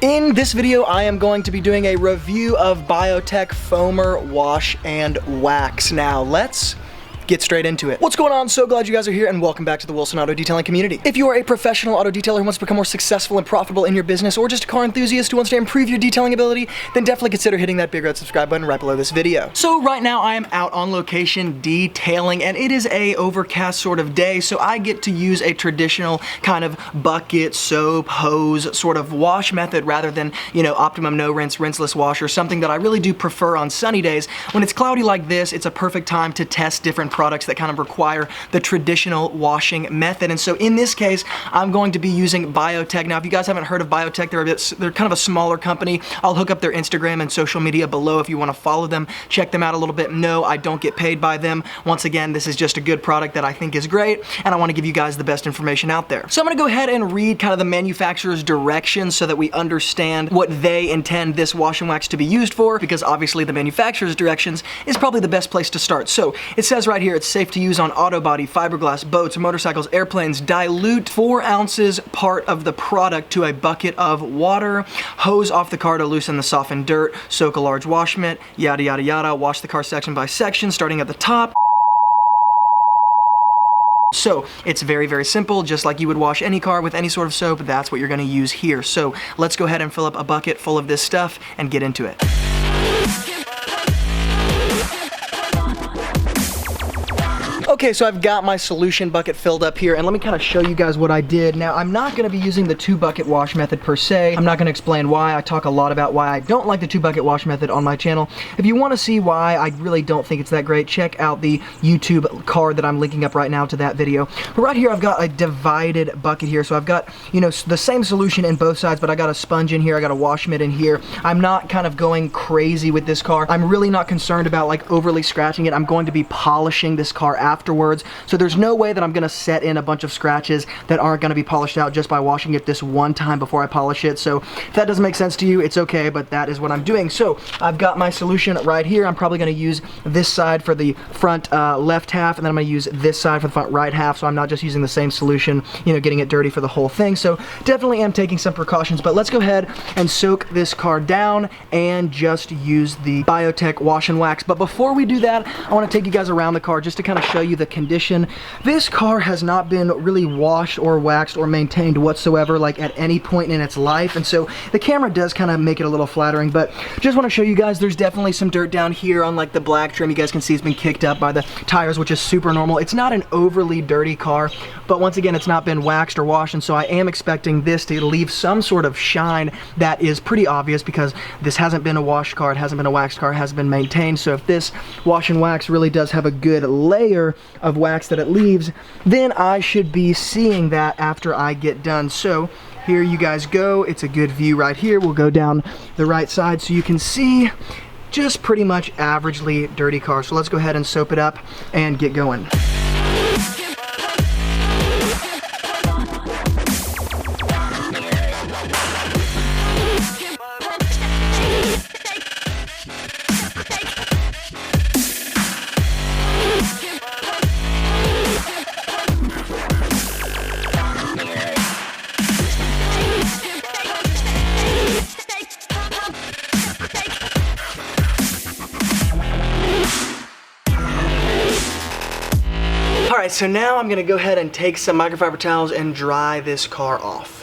In this video, I am going to be doing a review of Biotech Foamer Wash and Wax. Now, let's get straight into it. What's going on? So glad you guys are here and welcome back to the Wilson Auto Detailing community. If you are a professional auto detailer who wants to become more successful and profitable in your business, or just a car enthusiast who wants to improve your detailing ability, then definitely consider hitting that big red subscribe button right below this video. So right now I am out on location detailing, and it is a overcast sort of day, so I get to use a traditional kind of bucket, soap, hose sort of wash method rather than, optimum no rinse, rinseless wash, or something that I really do prefer on sunny days. When it's cloudy like this, it's a perfect time to test different products that kind of require the traditional washing method. And so in this case, I'm going to be using Biotech. Now, if you guys haven't heard of Biotech, they're kind of a smaller company. I'll hook up their Instagram and social media below if you want to follow them, check them out a little bit. No, I don't get paid by them. Once again, this is just a good product that I think is great, and I want to give you guys the best information out there. So I'm going to go ahead and read kind of the manufacturer's directions so that we understand what they intend this wash and wax to be used for, because obviously the manufacturer's directions is probably the best place to start. So it says right here, it's safe to use on auto body, fiberglass, boats, motorcycles, airplanes. Dilute 4 ounces part of the product to a bucket of water. Hose off the car to loosen the softened dirt. Soak a large wash mitt, yada yada yada. Wash the car section by section, starting at the top. So it's very, very simple. Just like you would wash any car with any sort of soap, that's what you're going to use here. So let's go ahead and fill up a bucket full of this stuff and get into it. Okay, so I've got my solution bucket filled up here, and let me kind of show you guys what I did. Now, I'm not going to be using the 2-bucket wash method per se. I'm not going to explain why. I talk a lot about why I don't like the 2-bucket wash method on my channel. If you want to see why I really don't think it's that great, check out the YouTube card that I'm linking up right now to that video. But right here, I've got a divided bucket here, so I've got, the same solution in both sides, but I got a sponge in here, I got a wash mitt in here. I'm not kind of going crazy with this car. I'm really not concerned about like overly scratching it. I'm going to be polishing this car afterwards, so there's no way that I'm gonna set in a bunch of scratches that aren't gonna be polished out just by washing it this one time before I polish it. So if that doesn't make sense to you, it's okay, but that is what I'm doing. So I've got my solution right here. I'm probably gonna use this side for the front left half, and then I'm gonna use this side for the front right half, so I'm not just using the same solution, getting it dirty for the whole thing. So definitely am taking some precautions, but let's go ahead and soak this car down and just use the Biotech wash and wax. But before we do that, I wanna take you guys around the car just to kind of show you the condition. This car has not been really washed or waxed or maintained whatsoever, like at any point in its life, and so the camera does kind of make it a little flattering, but just want to show you guys there's definitely some dirt down here on like the black trim. You guys can see it's been kicked up by the tires, which is super normal. It's not an overly dirty car, but once again, it's not been waxed or washed, and so I am expecting this to leave some sort of shine that is pretty obvious because this hasn't been a washed car, it hasn't been a waxed car, it hasn't been maintained. So if this wash and wax really does have a good layer of wax that it leaves, then I should be seeing that after I get done. So here you guys go. It's a good view right here. We'll go down the right side so you can see just pretty much averagely dirty car. So let's go ahead and soap it up and get going. Alright, so now I'm gonna go ahead and take some microfiber towels and dry this car off.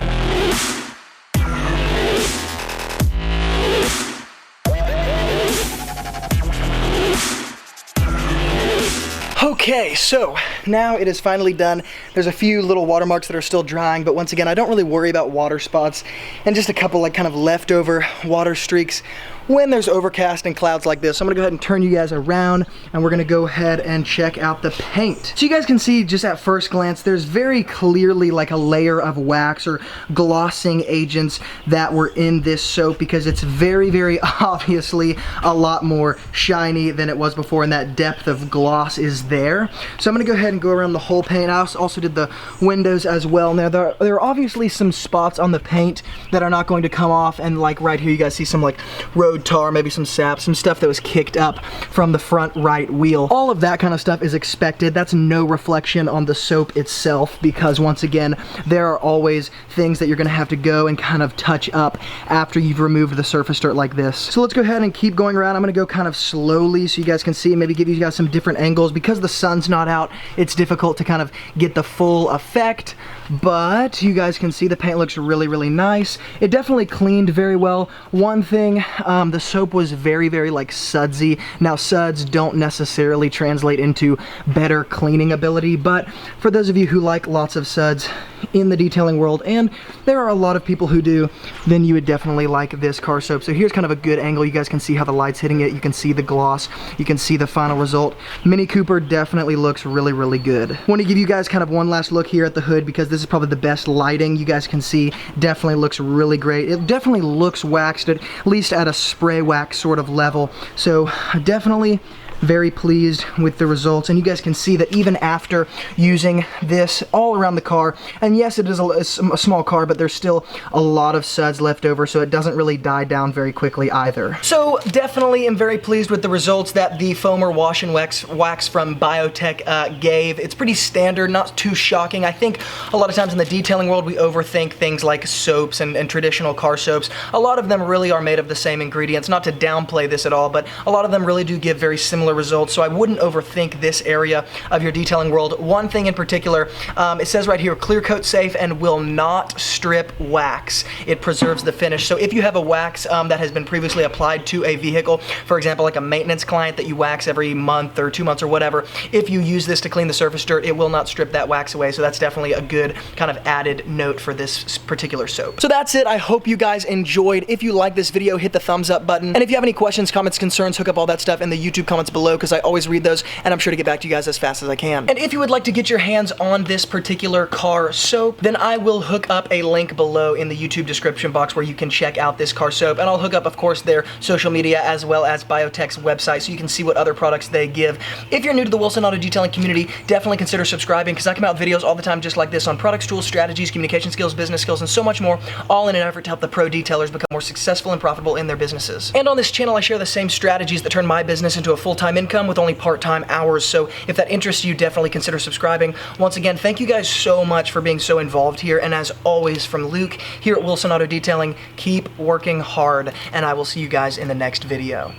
Okay, so now it is finally done. There's a few little watermarks that are still drying, but once again, I don't really worry about water spots and just a couple like kind of leftover water streaks when there's overcast and clouds like this. So I'm gonna go ahead and turn you guys around, and we're gonna go ahead and check out the paint. So you guys can see just at first glance, there's very clearly like a layer of wax or glossing agents that were in this soap, because it's very, very obviously a lot more shiny than it was before, and that depth of gloss is there. So I'm gonna go ahead and go around the whole paint. I also did the windows as well. Now there are obviously some spots on the paint that are not going to come off, and like right here you guys see some like road road tar, maybe some sap, some stuff that was kicked up from the front right wheel. All of that kind of stuff is expected. That's no reflection on the soap itself, because once again, there are always things that you're gonna have to go and kind of touch up after you've removed the surface dirt like this. So let's go ahead and keep going around. I'm gonna go kind of slowly so you guys can see, maybe give you guys some different angles. Because the sun's not out, it's difficult to kind of get the full effect, but you guys can see the paint looks really, really nice. It definitely cleaned very well. One thing, the soap was very, very like sudsy. Now suds don't necessarily translate into better cleaning ability, but for those of you who like lots of suds in the detailing world, and there are a lot of people who do, then you would definitely like this car soap. So here's kind of a good angle. You guys can see how the light's hitting it. You can see the gloss. You can see the final result. Mini Cooper definitely looks really, really good. I want to give you guys kind of one last look here at the hood, because this is probably the best lighting. You guys can see definitely looks really great. It definitely looks waxed, at least at a spray wax sort of level. So definitely very pleased with the results. And you guys can see that even after using this all around the car, and yes, it is a small car, but there's still a lot of suds left over, so it doesn't really die down very quickly either. So definitely am very pleased with the results that the Foamer Wash and Wax from Biotech gave. It's pretty standard, not too shocking. I think a lot of times in the detailing world, we overthink things like soaps and traditional car soaps. A lot of them really are made of the same ingredients. Not to downplay this at all, but a lot of them really do give very similar results, so I wouldn't overthink this area of your detailing world. One thing in particular, it says right here, clear coat safe and will not strip wax. It preserves the finish. So if you have a wax that has been previously applied to a vehicle, for example, like a maintenance client that you wax every month or 2 months or whatever, if you use this to clean the surface dirt, it will not strip that wax away. So that's definitely a good kind of added note for this particular soap. So that's it. I hope you guys enjoyed. If you like this video, hit the thumbs up button. And if you have any questions, comments, concerns, hook up all that stuff in the YouTube comments below, because I always read those, and I'm sure to get back to you guys as fast as I can. And if you would like to get your hands on this particular car soap, then I will hook up a link below in the YouTube description box where you can check out this car soap. And I'll hook up, of course, their social media as well as Biotech's website, so you can see what other products they give. If you're new to the Wilson Auto Detailing community, definitely consider subscribing, because I come out with videos all the time just like this on products, tools, strategies, communication skills, business skills, and so much more, all in an effort to help the pro detailers become more successful and profitable in their businesses. And on this channel, I share the same strategies that turn my business into a full-time income with only part-time hours. So if that interests you, definitely consider subscribing. Once again, thank you guys so much for being so involved here. And as always, from Luke here at Wilson Auto Detailing, keep working hard, and I will see you guys in the next video.